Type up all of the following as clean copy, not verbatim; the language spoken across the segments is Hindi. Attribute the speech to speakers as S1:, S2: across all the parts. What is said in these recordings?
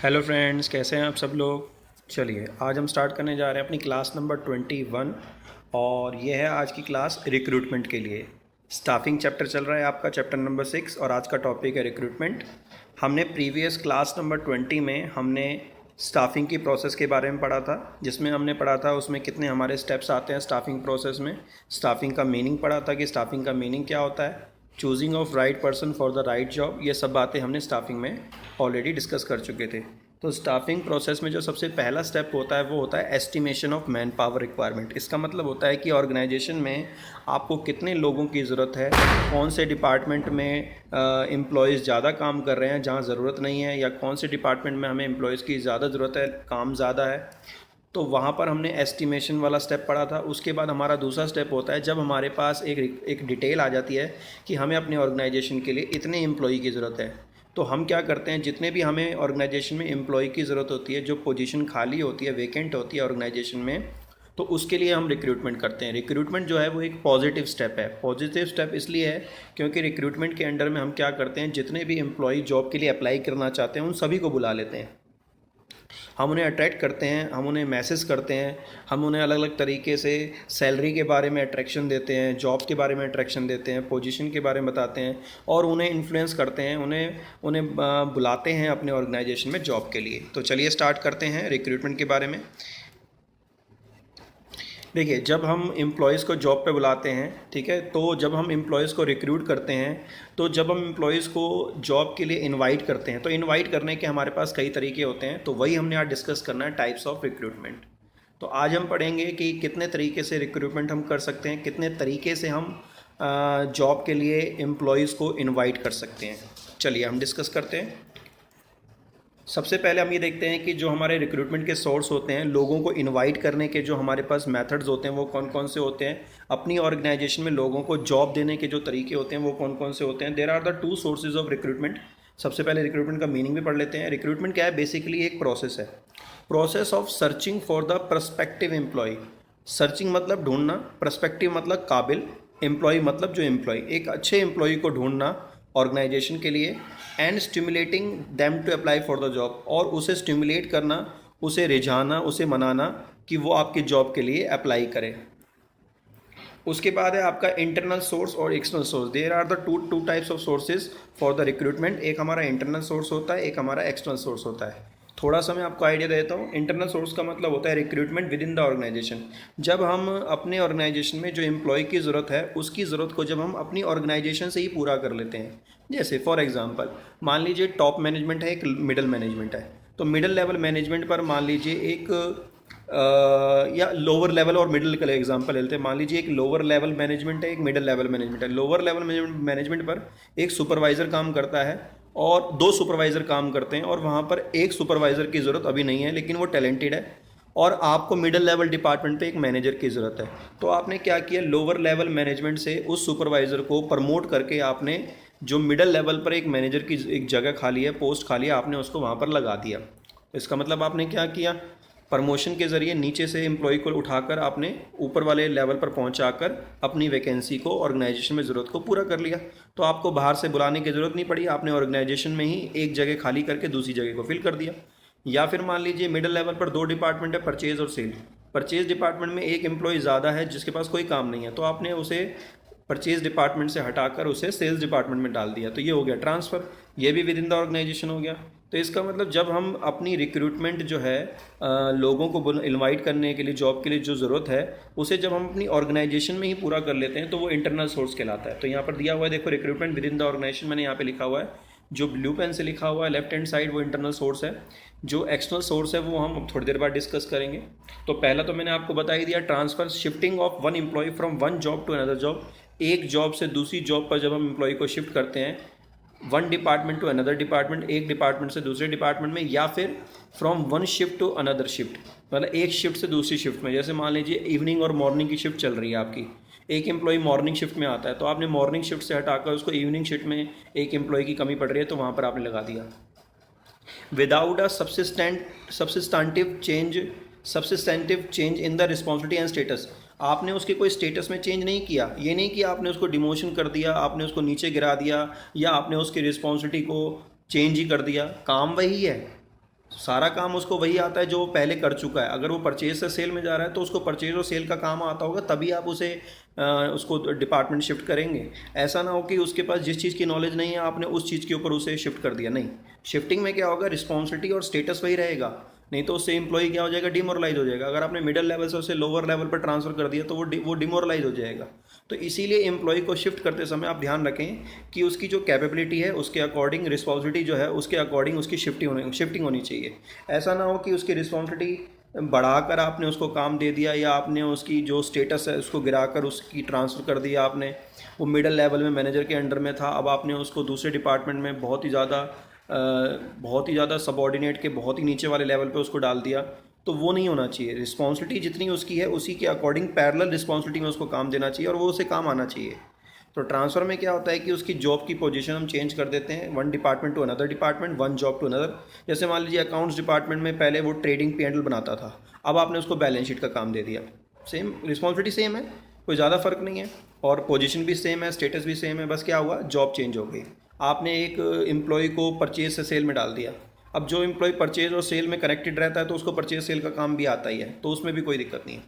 S1: हेलो फ्रेंड्स, कैसे हैं आप सब लोग। चलिए आज हम स्टार्ट करने जा रहे हैं अपनी क्लास नंबर 21 और ये है आज की क्लास रिक्रूटमेंट के लिए। स्टाफिंग चैप्टर चल रहा है आपका, चैप्टर नंबर 6 और आज का टॉपिक है रिक्रूटमेंट। हमने प्रीवियस क्लास नंबर 20 में हमने स्टाफिंग की प्रोसेस के बारे में पढ़ा था, जिसमें हमने पढ़ा था उसमें कितने हमारे स्टेप्स आते हैं स्टाफिंग प्रोसेस में। स्टाफिंग का मीनिंग पढ़ा था कि स्टाफिंग का मीनिंग क्या होता है, choosing of right person for the right job. ये सब बातें हमने स्टाफिंग में ऑलरेडी डिस्कस कर चुके थे। तो स्टाफिंग प्रोसेस में जो सबसे पहला स्टेप होता है वो होता है estimation of man power requirement. इसका मतलब होता है कि ऑर्गेनाइजेशन में आपको कितने लोगों की ज़रूरत है, कौन से डिपार्टमेंट में एम्प्लॉयज़ ज़्यादा काम कर रहे हैं जहाँ ज़रूरत नहीं है, या कौन से डिपार्टमेंट में हमें एम्प्लॉयज़ की ज़्यादा ज़रूरत है, काम ज़्यादा है। तो वहाँ पर हमने एस्टिमेशन वाला स्टेप पढ़ा था। उसके बाद हमारा दूसरा स्टेप होता है जब हमारे पास एक डिटेल आ जाती है कि हमें अपने ऑर्गेनाइजेशन के लिए इतने एम्प्लॉई की ज़रूरत है, तो हम क्या करते हैं, जितने भी हमें ऑर्गेनाइजेशन में एम्प्लॉय की ज़रूरत होती है, जो पोजीशन खाली होती है, वेकेंट होती है ऑर्गेनाइजेशन में, तो उसके लिए हम रिक्रूटमेंट करते हैं। रिक्रूटमेंट जो है वो एक पॉजिटिव स्टेप है। पॉजिटिव स्टेप इसलिए है क्योंकि रिक्रूटमेंट के अंडर में हम क्या करते हैं, जितने भी एम्प्लॉय जॉब के लिए अप्लाई करना चाहते हैं उन सभी को बुला लेते हैं। हम उन्हें अट्रैक्ट करते हैं, हम उन्हें मैसेज करते हैं, हम उन्हें अलग अलग तरीके से सैलरी के बारे में अट्रैक्शन देते हैं, जॉब के बारे में अट्रैक्शन देते हैं, पोजीशन के बारे में बताते हैं और उन्हें इन्फ्लुएंस करते हैं, उन्हें बुलाते हैं अपने ऑर्गेनाइजेशन में जॉब के लिए। तो चलिए स्टार्ट करते हैं रिक्रूटमेंट के बारे में। देखिए, जब हम एम्प्लॉयज़ को जॉब पे बुलाते हैं, ठीक है, तो जब हम एम्प्लॉयज़ को रिक्रूट करते हैं, तो जब हम एम्प्लॉयज़ को जॉब के लिए इनवाइट करते हैं, तो इनवाइट करने के हमारे पास कई तरीके होते हैं। तो वही हमने आज डिस्कस करना है, टाइप्स ऑफ रिक्रूटमेंट। तो आज हम पढ़ेंगे कि कितने तरीके से रिक्रूटमेंट हम कर सकते हैं, कितने तरीके से हम जॉब के लिए एम्प्लॉयज़ को इन्वाइट कर सकते हैं। चलिए हम डिस्कस करते हैं। सबसे पहले हम ये देखते हैं कि जो हमारे रिक्रूटमेंट के सोर्स होते हैं, लोगों को इनवाइट करने के जो हमारे पास मेथड्स होते हैं वो कौन कौन से होते हैं, अपनी ऑर्गेनाइजेशन में लोगों को जॉब देने के जो तरीके होते हैं वो कौन कौन से होते हैं। There are the two sources of recruitment. सबसे पहले रिक्रूटमेंट का मीनिंग भी पढ़ लेते हैं। रिक्रूटमेंट क्या है, बेसिकली एक प्रोसेस है, process of searching for the prospective employ. Searching मतलब ढूंढना, प्रस्पेक्टिव मतलब काबिल, एम्प्लॉय मतलब जो एम्प्लॉय, एक अच्छे एम्प्लॉय को ढूंढना ऑर्गेनाइजेशन के लिए, and stimulating them to apply for the job, और उसे स्टिमुलेट करना, उसे रिझाना, उसे मनाना कि वो आपकी जॉब के लिए अप्लाई करे। उसके बाद है आपका इंटरनल सोर्स और external source. There are the two types of sources for the recruitment. एक हमारा इंटरनल सोर्स होता है, एक हमारा एक्सटर्नल सोर्स होता है। थोड़ा सा मैं आपको आइडिया देता हूँ। इंटरनल सोर्स का मतलब होता है recruitment within the organisation. जब हम अपने ऑर्गेनाइजेशन में जो एम्प्लॉय की ज़रूरत है उसकी ज़रूरत को जब हम अपनी ऑर्गेनाइजेशन से ही पूरा कर लेते हैं। जैसे फॉर एग्जांपल मान लीजिए टॉप मैनेजमेंट है, एक मिडिल मैनेजमेंट है, तो मिडिल लेवल मैनेजमेंट पर मान लीजिए एक या लोअर लेवल और मिडिल का एग्जांपल लेते हैं। मान लीजिए एक लोअर लेवल मैनेजमेंट है, एक मिडिल लेवल मैनेजमेंट है। लोअर लेवल मैनेजमेंट पर एक सुपरवाइज़र काम करता है और दो सुपरवाइज़र काम करते हैं, और वहाँ पर एक सुपरवाइज़र की ज़रूरत अभी नहीं है लेकिन वो टैलेंटेड है, और आपको मिडिल लेवल डिपार्टमेंट पे एक मैनेजर की ज़रूरत है। तो आपने क्या किया, लोअर लेवल मैनेजमेंट से उस सुपरवाइज़र को प्रमोट करके आपने जो मिडिल लेवल पर एक मैनेजर की एक जगह खाली है, पोस्ट खाली है, आपने उसको वहाँ पर लगा दिया। तो इसका मतलब आपने क्या किया, प्रमोशन के ज़रिए नीचे से एम्प्लॉय को उठाकर आपने ऊपर वाले लेवल पर पहुंचाकर अपनी वैकेंसी को, ऑर्गेनाइजेशन में ज़रूरत को पूरा कर लिया। तो आपको बाहर से बुलाने की ज़रूरत नहीं पड़ी, आपने ऑर्गेनाइजेशन में ही एक जगह खाली करके दूसरी जगह को फिल कर दिया। या फिर मान लीजिए मिडिल लेवल पर दो डिपार्टमेंट है, परचेज और सेल। परचेज डिपार्टमेंट में एक एम्प्लॉय ज़्यादा है जिसके पास कोई काम नहीं है, तो आपने उसे परचेज डिपार्टमेंट से हटाकर उसे सेल्स डिपार्टमेंट में डाल दिया। तो ये हो गया ट्रांसफ़र, ये भी विद इन द ऑर्गेनाइजेशन हो गया। तो इसका मतलब जब हम अपनी रिक्रूटमेंट जो है लोगों को इनवाइट करने के लिए जॉब के लिए जो ज़रूरत है उसे जब हम अपनी ऑर्गेनाइजेशन में ही पूरा कर लेते हैं तो वो इंटरनल सोर्स कहलाता है। तो यहाँ पर दिया हुआ है, देखो, recruitment within the organisation मैंने यहाँ पे लिखा हुआ है, जो ब्लू पेन से लिखा हुआ है लेफ्ट हैंड साइड वो इंटरनल सोर्स है। जो एक्सटर्नल सोर्स है वो हम थोड़ी देर बाद डिस्कस करेंगे। तो पहला तो मैंने आपको बता ही दिया, transfer, shifting of one employ from one job to another job. एक जॉब से दूसरी जॉब पर जब हम एम्प्लॉय को शिफ्ट करते हैं, one department to another department, एक डिपार्टमेंट से दूसरे डिपार्टमेंट में, या फिर from one shift to another shift, मतलब एक शिफ्ट से दूसरी शिफ्ट में। जैसे मान लीजिए इवनिंग और मॉर्निंग की शिफ्ट चल रही है आपकी, एक एम्प्लॉय मॉर्निंग शिफ्ट में आता है, तो आपने मॉर्निंग शिफ्ट से हटाकर उसको इवनिंग शिफ्ट में, एक एम्प्लॉय की कमी पड़ रही है तो वहाँ पर आपने लगा दिया। Without a substantive change in the responsibility and status. आपने उसके कोई स्टेटस में चेंज नहीं किया, ये नहीं कि आपने उसको डिमोशन कर दिया, आपने उसको नीचे गिरा दिया, या आपने उसकी रिस्पॉन्सिबिलिटी को चेंज ही कर दिया, काम वही है। सारा काम उसको वही आता है जो वो पहले कर चुका है। अगर वो परचेज से सेल में जा रहा है तो उसको परचेज और सेल का काम आता होगा, तभी आप उसको डिपार्टमेंट शिफ्ट करेंगे। ऐसा ना हो कि उसके पास जिस चीज़ की नॉलेज नहीं है आपने उस चीज़ के ऊपर उसे शिफ्ट कर दिया। नहीं, शिफ्टिंग में क्या होगा, रिस्पॉन्सिबिलिटी और स्टेटस वही रहेगा, नहीं तो उससे एम्प्लॉई क्या हो जाएगा, डिमोरलाइज हो जाएगा। अगर आपने मिडिल लेवल से उसे लोअर लेवल पर ट्रांसफर कर दिया तो वो डिमोरलाइज हो जाएगा। तो इसीलिए एम्प्लॉय को शिफ्ट करते समय आप ध्यान रखें कि उसकी जो कैपेबिलिटी है उसके अकॉर्डिंग रिस्पॉन्सिबिलिटी जो है उसके अकॉर्डिंग उसकी शिफ्टिंग होनी चाहिए। ऐसा ना हो कि उसकी रिस्पॉन्सिबिलिटी बढ़ाकर आपने उसको काम दे दिया या आपने उसकी जो स्टेटस है उसको गिराकर उसकी ट्रांसफ़र कर दिया आपने। वो मिडिल लेवल में मैनेजर के अंडर में था, अब आपने उसको दूसरे डिपार्टमेंट में बहुत ही ज़्यादा सबऑर्डिनेट के बहुत ही नीचे वाले लेवल पे उसको डाल दिया, तो वो नहीं होना चाहिए। रिस्पॉन्सिबिलिटी जितनी उसकी है उसी के अकॉर्डिंग पैरेलल रिस्पॉन्सिबिलिटी में उसको काम देना चाहिए और वो उसे काम आना चाहिए। तो ट्रांसफ़र में क्या होता है कि उसकी जॉब की पोजीशन हम चेंज कर देते हैं, one department to another department, one job to another. जैसे मान लीजिए अकाउंट्स डिपार्टमेंट में पहले वो ट्रेडिंग P&L बनाता था, अब आपने उसको बैलेंस शीट का काम दे दिया। सेम रिस्पॉन्सिबिलिटी सेम है, कोई ज़्यादा फ़र्क नहीं है, और पोजीशन भी सेम है, स्टेटस भी सेम है, बस क्या हुआ, जॉब चेंज हो गई। आपने एक एम्प्लॉय को परचेज से सेल में डाल दिया। अब जो एम्प्लॉय परचेज और सेल में कनेक्टेड रहता है तो उसको परचेज सेल का काम भी आता ही है, तो उसमें भी कोई दिक्कत नहीं है।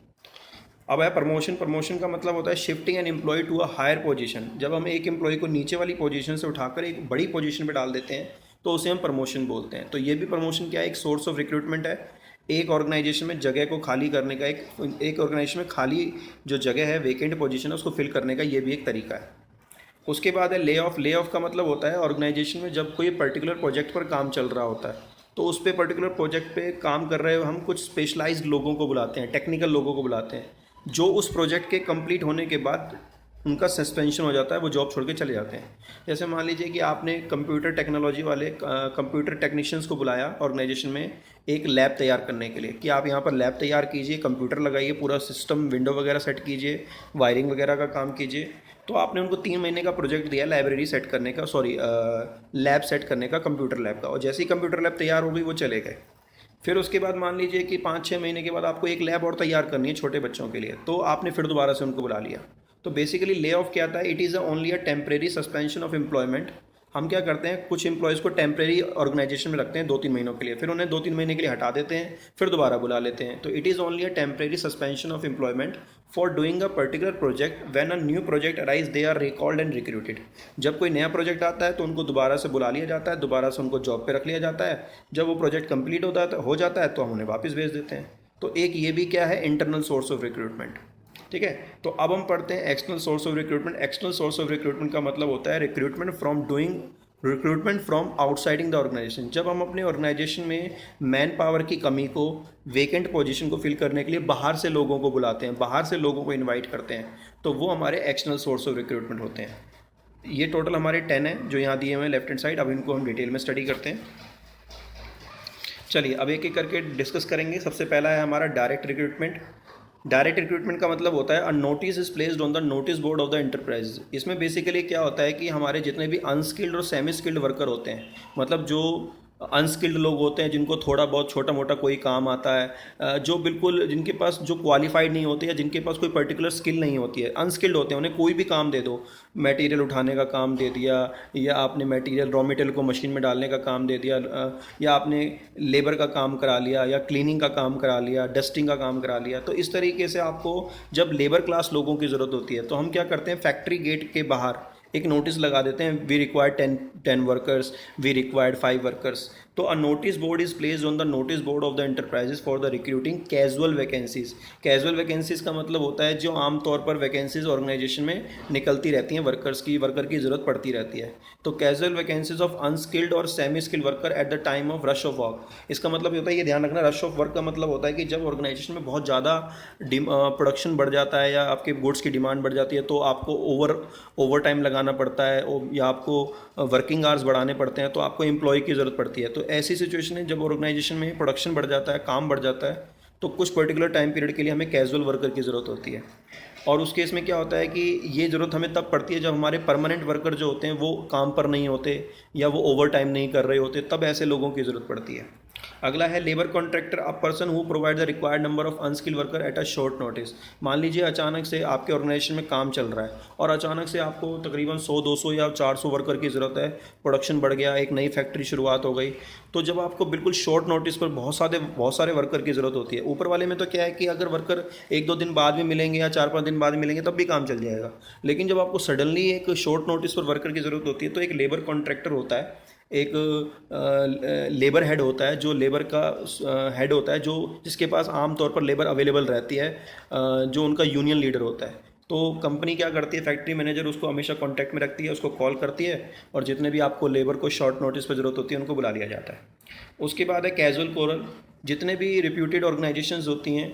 S1: अब है प्रमोशन। प्रमोशन का मतलब होता है shifting an employ to a higher position. जब हम एक एम्प्लॉय को नीचे वाली पोजीशन से उठाकर एक बड़ी पोजीशन पे डाल देते हैं तो उसे हम प्रमोशन बोलते हैं। तो ये भी प्रमोशन क्या है, एक सोर्स ऑफ रिक्रूटमेंट है। एक ऑर्गेनाइजेशन में जगह को खाली करने का, एक ऑर्गेनाइजेशन में खाली जो जगह है, वेकेंट पोजीशन है, उसको फिल करने का ये भी एक तरीका है। उसके बाद है ले ऑफ। ले ऑफ का मतलब होता है ऑर्गेनाइजेशन में जब कोई पर्टिकुलर प्रोजेक्ट पर काम चल रहा होता है तो उस पे पर्टिकुलर प्रोजेक्ट पे काम कर रहे हो हम कुछ स्पेशलाइज्ड लोगों को बुलाते हैं, टेक्निकल लोगों को बुलाते हैं, जो उस प्रोजेक्ट के कंप्लीट होने के बाद उनका सस्पेंशन हो जाता है, वो जॉब छोड़ के चले जाते हैं। जैसे मान लीजिए कि आपने कंप्यूटर टेक्नोलॉजी वाले कंप्यूटर टेक्नीशियंस को बुलाया ऑर्गेनाइजेशन में एक लैब तैयार करने के लिए कि आप यहाँ पर लैब तैयार कीजिए, कंप्यूटर लगाइए, पूरा सिस्टम विंडो वगैरह सेट कीजिए, वायरिंग वगैरह का काम कीजिए। तो आपने उनको 3 महीने का प्रोजेक्ट दिया लाइब्रेरी सेट करने का, लैब सेट करने का, कंप्यूटर लैब का, और जैसे ही कंप्यूटर लैब तैयार हो गई वो चले गए। फिर उसके बाद मान लीजिए कि 5-6 महीने के बाद आपको एक लैब और तैयार करनी है छोटे बच्चों के लिए, तो आपने फिर दोबारा से उनको बुला लिया। तो बेसिकली ले ऑफ क्या था, it is only a temporary suspension of employment. हम क्या करते हैं, कुछ एम्प्लॉयज़ को टेम्परेरी ऑर्गेनाइजेशन में रखते हैं 2-3 महीनों के लिए, फिर उन्हें 2-3 महीने के लिए हटा देते हैं, फिर दोबारा बुला लेते हैं। तो it is only a temporary suspension of employment for doing a particular project. When a new project arise they are recalled and recruited. जब कोई नया प्रोजेक्ट आता है तो उनको दोबारा से बुला लिया जाता है, दोबारा से उनको जॉब पे रख लिया जाता है। जब वो प्रोजेक्ट कंप्लीट हो जाता है तो हम उन्हें वापस भेज देते हैं। तो एक ये भी क्या है, इंटरनल सोर्स ऑफ रिक्रूटमेंट। ठीक है, तो अब हम पढ़ते हैं external source of recruitment. External source of recruitment का मतलब होता है रिक्रूटमेंट फ्रॉम आउटसाइडिंग द ऑर्गेनाइजेशन। जब हम अपने ऑर्गेनाइजेशन में मैन पावर की कमी को, वेकेंट पोजीशन को फिल करने के लिए बाहर से लोगों को बुलाते हैं, बाहर से लोगों को इनवाइट करते हैं, तो वो हमारे एक्सटर्नल सोर्स ऑफ रिक्रूटमेंट होते हैं। ये टोटल हमारे 10 हैं जो यहाँ दिए हुए हैं लेफ्ट हैंड साइड। अब इनको हम डिटेल में स्टडी करते हैं। चलिए अब एक एक करके डिस्कस करेंगे। सबसे पहला है हमारा डायरेक्ट रिक्रूटमेंट। डायरेक्ट रिक्रूटमेंट का मतलब होता है a notice is placed on the notice board of the enterprise. इसमें बेसिकली क्या होता है कि हमारे जितने भी अनस्किल्ड और सेमी स्किल्ड वर्कर होते हैं, मतलब जो अनस्किल्ड लोग होते हैं जिनको थोड़ा बहुत छोटा मोटा कोई काम आता है, जो बिल्कुल जिनके पास जो क्वालिफाइड नहीं होते या जिनके पास कोई पर्टिकुलर स्किल नहीं होती है, अनस्किल्ड होते हैं, उन्हें कोई भी काम दे दो, मटेरियल उठाने का काम दे दिया, या आपने रॉ मटेरियल को मशीन में डालने का काम दे दिया, या आपने लेबर का काम करा लिया, या क्लीनिंग का काम करा लिया, डस्टिंग का काम करा लिया। तो इस तरीके से आपको जब लेबर क्लास लोगों की ज़रूरत होती है तो हम क्या करते हैं, फैक्ट्री गेट के बाहर एक नोटिस लगा देते हैं, we required 10 workers, we required 5 workers. तो a notice board is placed on the notice board of the enterprises for the recruiting casual vacancies. Casual vacancies का मतलब होता है जो आमतौर पर वैकेंसीज ऑर्गेनाइजेशन में निकलती रहती हैं, वर्कर की ज़रूरत पड़ती रहती है। तो कैजुअल वैकेंसीज ऑफ अनस्किल्ड और semi skilled worker at the time of rush of work. इसका मतलब होता है, ये ध्यान रखना, रश ऑफ वर्क का मतलब होता है कि जब ऑर्गेनाइजेशन में बहुत ज़्यादा प्रोडक्शन बढ़ जाता है या आपके गुड्स की डिमांड बढ़ जाती है तो आपको ओवर टाइम लगाना पड़ता है, या आपको वर्किंग आवर्स बढ़ाने पड़ते हैं, तो आपको एम्प्लॉय की ज़रूरत पड़ती है। तो ऐसी सिचुएशन है जब ऑर्गेनाइजेशन में प्रोडक्शन बढ़ जाता है, काम बढ़ जाता है, तो कुछ पर्टिकुलर टाइम पीरियड के लिए हमें कैजुअल वर्कर की ज़रूरत होती है। और उस केस में क्या होता है कि ये ज़रूरत हमें तब पड़ती है जब हमारे परमानेंट वर्कर जो होते हैं वो काम पर नहीं होते या वो ओवर टाइम नहीं कर रहे होते, तब ऐसे लोगों की ज़रूरत पड़ती है। अगला है labour contractor, a person who provide the required number of unskilled worker at a short notice. मान लीजिए अचानक से आपके ऑर्गेनाइजेशन में काम चल रहा है और अचानक से आपको तकरीबन 100-200 या 400 वर्कर की ज़रूरत है, प्रोडक्शन बढ़ गया, एक नई फैक्ट्री शुरुआत हो गई, तो जब आपको बिल्कुल शॉर्ट नोटिस पर बहुत सारे वर्कर की ज़रूरत होती है। ऊपर वाले में तो क्या है कि अगर वर्कर 1-2 दिन बाद में मिलेंगे या 4-5 दिन बाद मिलेंगे तब भी काम चल जाएगा, लेकिन जब आपको सडनली एक शॉर्ट नोटिस पर वर्कर की ज़रूरत होती है तो एक लेबर कॉन्ट्रैक्टर होता है, एक लेबर हेड होता है, जो लेबर का हेड होता है, जो जिसके पास आम तौर पर लेबर अवेलेबल रहती है, जो उनका यूनियन लीडर होता है। तो कंपनी क्या करती है, फैक्ट्री मैनेजर उसको हमेशा कांटेक्ट में रखती है, उसको कॉल करती है और जितने भी आपको लेबर को शॉर्ट नोटिस पर ज़रूरत होती है उनको बुला लिया जाता है। उसके बाद है कैजुअल कोरल। जितने भी रिप्यूटेड ऑर्गेनाइजेशंस होती हैं,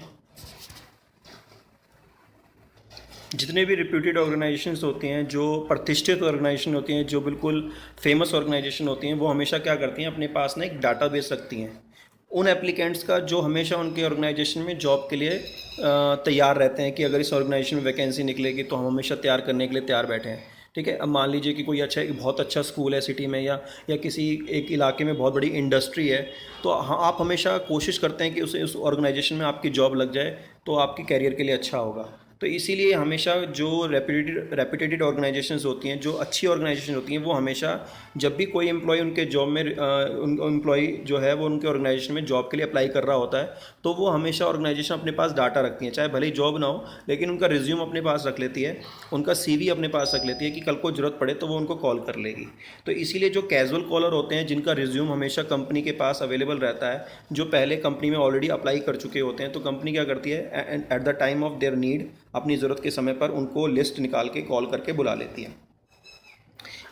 S1: जितने भी रिप्यूटेड ऑर्गेनाइजेशंस होती हैं, जो प्रतिष्ठित ऑर्गेनाइजेशन होती हैं, जो बिल्कुल फेमस ऑर्गेनाइजेशन होती हैं, वो हमेशा क्या करती हैं, अपने पास ना एक डाटाबेस रखती हैं उन एप्लीकेंट्स का जो हमेशा उनके ऑर्गेनाइजेशन में जॉब के लिए तैयार रहते हैं कि अगर इस ऑर्गेनाइजेशन में वैकेंसी निकलेगी तो हम हमेशा तैयार करने के लिए तैयार बैठे हैं। ठीक है, अब मान लीजिए कि कोई बहुत अच्छा स्कूल है सिटी में, या किसी एक इलाके में बहुत बड़ी इंडस्ट्री है, तो आप हमेशा कोशिश करते हैं कि उस ऑर्गेनाइजेशन में आपकी जॉब लग जाए तो आपकी कैरियर के लिए अच्छा होगा। तो इसीलिए हमेशा जो रेप्यूटेड ऑर्गेनाइजेशंस होती हैं, जो अच्छी ऑर्गेनाइजेशन होती हैं, वो हमेशा जब भी कोई एम्प्लॉय उनके जॉब में एम्प्लॉय जो है वो उनके ऑर्गेनाइजेशन में जॉब के लिए अप्लाई कर रहा होता है, तो वो हमेशा ऑर्गेनाइजेशन अपने पास डाटा रखती है, चाहे भले ही जॉब ना हो, लेकिन उनका रिज्यूम अपने पास रख लेती है, उनका CV अपने पास रख लेती है कि कल को ज़रूरत पड़े तो वो उनको कॉल कर लेगी। तो इसीलिए जो कैजुअल कॉलर होते हैं, जिनका रिज्यूम हमेशा कंपनी के पास अवेलेबल रहता है, जो पहले कंपनी में ऑलरेडी अप्लाई कर चुके होते हैं, तो कंपनी क्या करती है, at the time of their need, अपनी ज़रूरत के समय पर उनको लिस्ट निकाल के कॉल करके बुला लेती है।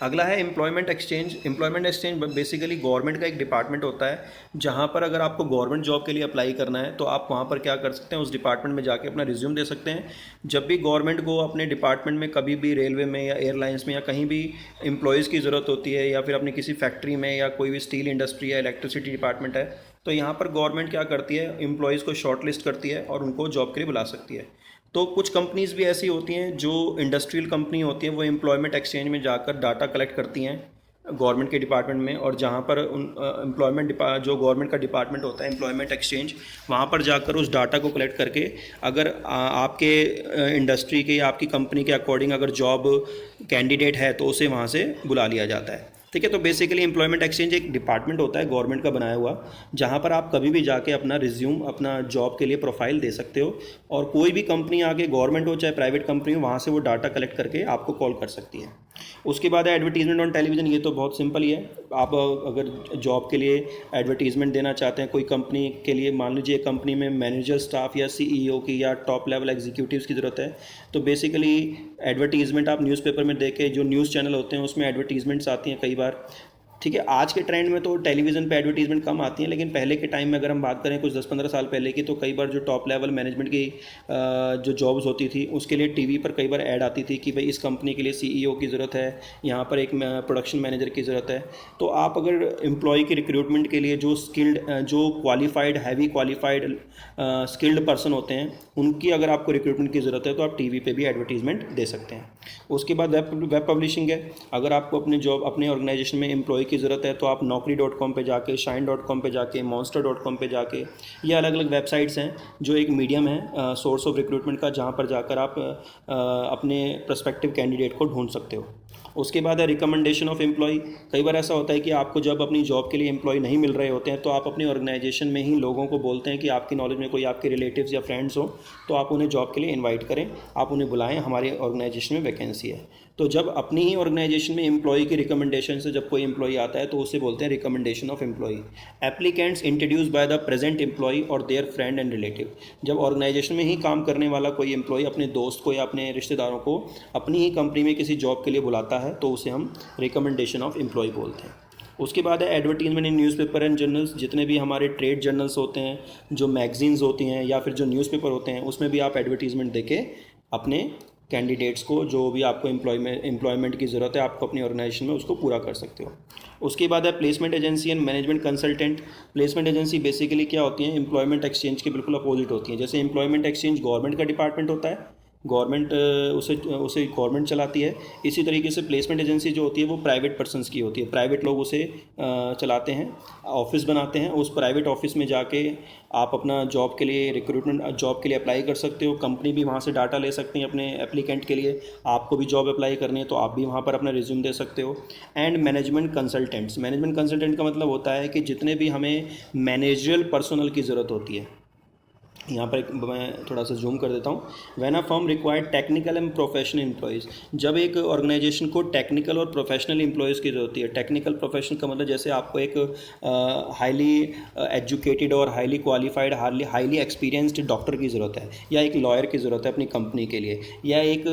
S1: अगला है employment exchange. Employment exchange basically government का एक डिपार्टमेंट होता है, जहां पर अगर आपको गवर्नमेंट जॉब के लिए अप्लाई करना है तो आप वहां पर क्या कर सकते हैं, उस डिपार्टमेंट में जाके अपना रिज्यूम दे सकते हैं। जब भी गवर्नमेंट को अपने डिपार्टमेंट में कभी भी रेलवे में या एयरलाइंस में या कहीं भी एम्प्लॉयज़ की ज़रूरत होती है, या फिर अपनी किसी फैक्ट्री में, या कोई भी स्टील इंडस्ट्री या इलेक्ट्रिसिटी डिपार्टमेंट है, तो यहाँ पर गवर्नमेंट क्या करती है, एम्प्लॉयज़ को शॉर्ट लिस्ट करती है और उनको जॉब के लिए बुला सकती है। तो कुछ कंपनीज़ भी ऐसी होती हैं जो इंडस्ट्रियल कंपनी होती हैं, वो एम्प्लॉयमेंट एक्सचेंज में जाकर डाटा कलेक्ट करती हैं गवर्नमेंट के डिपार्टमेंट में, और जहाँ पर उन जो गवर्नमेंट का डिपार्टमेंट होता है एम्प्लॉयमेंट एक्सचेंज, वहाँ पर जाकर उस डाटा को कलेक्ट करके अगर आपके इंडस्ट्री के या आपकी कंपनी के अकॉर्डिंग अगर जॉब कैंडिडेट है तो उसे वहाँ से बुला लिया जाता है। ठीक है, तो बेसिकली एम्प्लॉयमेंट एक्सचेंज एक डिपार्टमेंट होता है गवर्नमेंट का बनाया हुआ, जहाँ पर आप कभी भी जाके अपना रिज्यूम, अपना जॉब के लिए प्रोफाइल दे सकते हो, और कोई भी कंपनी आके, गवर्नमेंट हो चाहे प्राइवेट कंपनी हो, वहाँ से वो डाटा कलेक्ट करके आपको कॉल कर सकती है। उसके बाद है एडवर्टीजमेंट ऑन टेलीविज़न। ये तो बहुत सिंपल ही है, आप अगर जॉब के लिए एडवर्टीजमेंट देना चाहते हैं कोई कंपनी के लिए, मान लीजिए कंपनी में मैनेजर स्टाफ या CEO की या टॉप लेवल एग्जीक्यूटिव्स की ज़रूरत है, तो बेसिकली एडवर्टीजमेंट आप न्यूज़पेपर में देके, जो न्यूज़ चैनल होते हैं उसमें एडवर्टीजमेंट्स आती हैं कई बार। ठीक है, आज के ट्रेंड में तो टेलीविज़न पे एडवर्टीजमेंट कम आती हैं, लेकिन पहले के टाइम में अगर हम बात करें कुछ 10-15 साल पहले की, तो कई बार जो टॉप लेवल मैनेजमेंट की जो जॉब्स होती थी उसके लिए टीवी पर कई बार ऐड आती थी कि भाई इस कंपनी के लिए CEO की ज़रूरत है, यहाँ पर एक प्रोडक्शन मैनेजर की ज़रूरत है। तो आप अगर एम्प्लॉय की रिक्रूटमेंट के लिए जो स्किल्ड, जो qualified, heavy qualified skilled person होते हैं, उनकी अगर आपको रिक्रूटमेंट की ज़रूरत है तो आप टीवी पे भी एडवर्टीजमेंट दे सकते हैं। उसके बाद वेब पब्लिशिंग है। अगर आपको अपने ऑर्गेनाइजेशन में एम्प्लॉय की ज़रूरत है तो आप naukri.com पे जाके, shine.com पे जाके, monster.com पे जाके, ये अलग अलग वेबसाइट्स हैं जो एक मीडियम है सोर्स ऑफ रिक्रूटमेंट का, जहाँ पर जाकर आप अपने प्रोस्पेक्टिव कैंडिडेट को ढूंढ सकते हो। उसके बाद है रिकमेंडेशन ऑफ एम्प्लॉय। कई बार ऐसा होता है कि आपको जब अपनी जॉब के लिए एम्प्लॉय नहीं मिल रहे होते हैं, तो आप अपनी ऑर्गेनाइजेशन में ही लोगों को बोलते हैं कि आपकी नॉलेज में कोई आपके रिलेटिव्स या फ्रेंड्स हो तो आप उन्हें जॉब के लिए इनवाइट करें, आप उन्हें बुलाएं, हमारे ऑर्गेनाइजेशन में वैकेंसी है। तो जब अपनी ही ऑर्गेनाइजेशन में एम्प्लॉय की रिकमेंडेशन से जब कोई एम्प्लॉय आता है तो उसे बोलते हैं recommendation of employ. Applicants introduce by the present employ और देयर फ्रेंड एंड रिलेटिव। जब ऑर्गेनाइजेशन में ही काम करने वाला कोई एम्प्लॉय अपने दोस्त को या अपने रिश्तेदारों को अपनी ही कंपनी में किसी जॉब के लिए बुलाता है तो उसे हम रिकमेंडेशन ऑफ एम्प्लॉय बोलते हैं। उसके बाद है advertisement in newspaper and journals. जितने भी हमारे ट्रेड जर्नल्स होते हैं, जो मैगजीन्स होती हैं या फिर जो न्यूज़पेपर होते हैं, उसमें भी आप एडवर्टीजमेंट देके अपने कैंडिडेट्स को, जो भी आपको एम्प्लॉयमेंट की ज़रूरत है आपको अपनी ऑर्गेनाइजेशन में, उसको पूरा कर सकते हो। उसके बाद है placement agency and management consultant. Placement agency basically क्या होती हैं, एम्प्लॉयमेंट एक्सचेंज के बिल्कुल अपोजिट होती हैं। जैसे एम्प्लॉयमेंट एक्सचेंज गवर्नमेंट का डिपार्टमेंट होता है, गवर्नमेंट उसे उसे गवर्नमेंट चलाती है। इसी तरीके से प्लेसमेंट एजेंसी जो होती है वो प्राइवेट पर्सनस की होती है, प्राइवेट लोग उसे चलाते हैं, ऑफिस बनाते हैं। उस प्राइवेट ऑफिस में जाके आप अपना जॉब के लिए रिक्रूटमेंट जॉब के लिए अप्लाई कर सकते हो। कंपनी भी वहाँ से डाटा ले सकती है अपने एप्लीकेंट के लिए। आपको भी जॉब अप्लाई करनी है तो आप भी वहाँ पर अपना रिज्यूम दे सकते हो। एंड मैनेजमेंट कंसल्टेंट का मतलब होता है कि जितने भी हमें मैनेजरियल पर्सनल की ज़रूरत होती है, यहाँ पर मैं थोड़ा सा जूम कर देता हूँ। When a firm required technical and professional employees, जब एक ऑर्गेनाइजेशन को टेक्निकल और प्रोफेशनल एम्प्लॉयज़ की जरूरत होती है। टेक्निकल प्रोफेशनल का मतलब जैसे आपको एक हाईली एजुकेटेड और highly qualified highly experienced doctor की ज़रूरत है, या एक लॉयर की ज़रूरत है अपनी कंपनी के लिए, या एक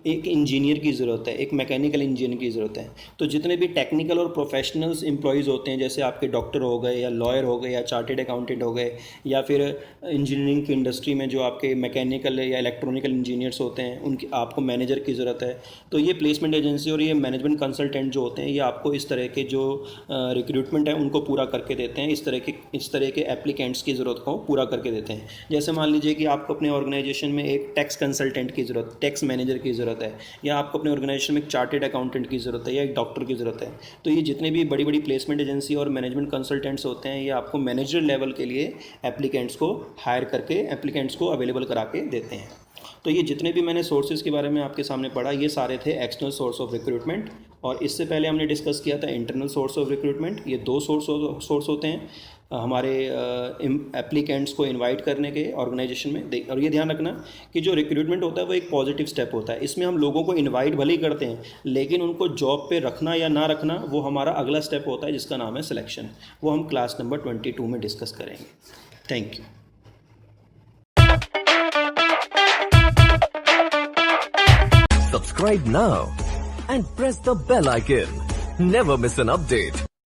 S1: इंजीनियर की ज़रूरत है, एक मैकेनिकल इंजीनियर की ज़रूरत है। तो जितने भी टेक्निकल और प्रोफेशनल्स एम्प्लॉयज़ होते हैं, जैसे आपके डॉक्टर हो गए, या लॉयर हो गए, या चार्टेड अकाउंटेंट हो गए, या फिर इंजीनियरिंग की इंडस्ट्री में जो आपके मैकेनिकल या इलेक्ट्रॉनिकल इंजीनियर्स होते हैं, उनकी आपको मैनेजर की ज़रूरत है। तो ये प्लेसमेंट एजेंसी और ये मैनेजमेंट कंसल्टेंट जो होते हैं, ये आपको इस तरह के जो रिक्रूटमेंट है उनको पूरा करके देते हैं, इस तरह के एप्लीकेंट्स की ज़रूरत को पूरा करके देते हैं। जैसे मान लीजिए कि आपको अपने ऑर्गेनाइजेशन में एक टैक्स कंसल्टेंट की ज़रूरत, टैक्स मैनेजर की ज़रूरत है, या आपको अपने ऑर्गेनाइजेशन में एक चार्टेड अकाउंटेंट की ज़रूरत है, या एक डॉक्टर की ज़रूरत है। तो ये जितने भी बड़ी बड़ी प्लेसमेंट एजेंसी और मैनेजमेंट कंसल्टेंट्स होते हैं, ये आपको मैनेजर लेवल के लिए एप्लीकेंट्स को हायर करके एप्लीकेंट्स को अवेलेबल करा के देते हैं। तो ये जितने भी मैंने सोर्सेज के बारे में आपके सामने पढ़ा, ये सारे थे एक्सटर्नल सोर्स ऑफ रिक्रूटमेंट। और इससे पहले हमने डिस्कस किया था इंटरनल सोर्स ऑफ रिक्रूटमेंट। ये दो सोर्स होते हैं हमारे एप्लीकेंट्स को इनवाइट करने के ऑर्गेनाइजेशन में। और ये ध्यान रखना कि जो रिक्रूटमेंट होता है वो एक पॉजिटिव स्टेप होता है। इसमें हम लोगों को इनवाइट भले ही करते हैं, लेकिन उनको जॉब पे रखना या ना रखना वो हमारा अगला स्टेप होता है, जिसका नाम है सिलेक्शन। वो हम क्लास नंबर 22 में डिस्कस करेंगे। Thank you.
S2: Subscribe now and press the bell icon. Never miss an update.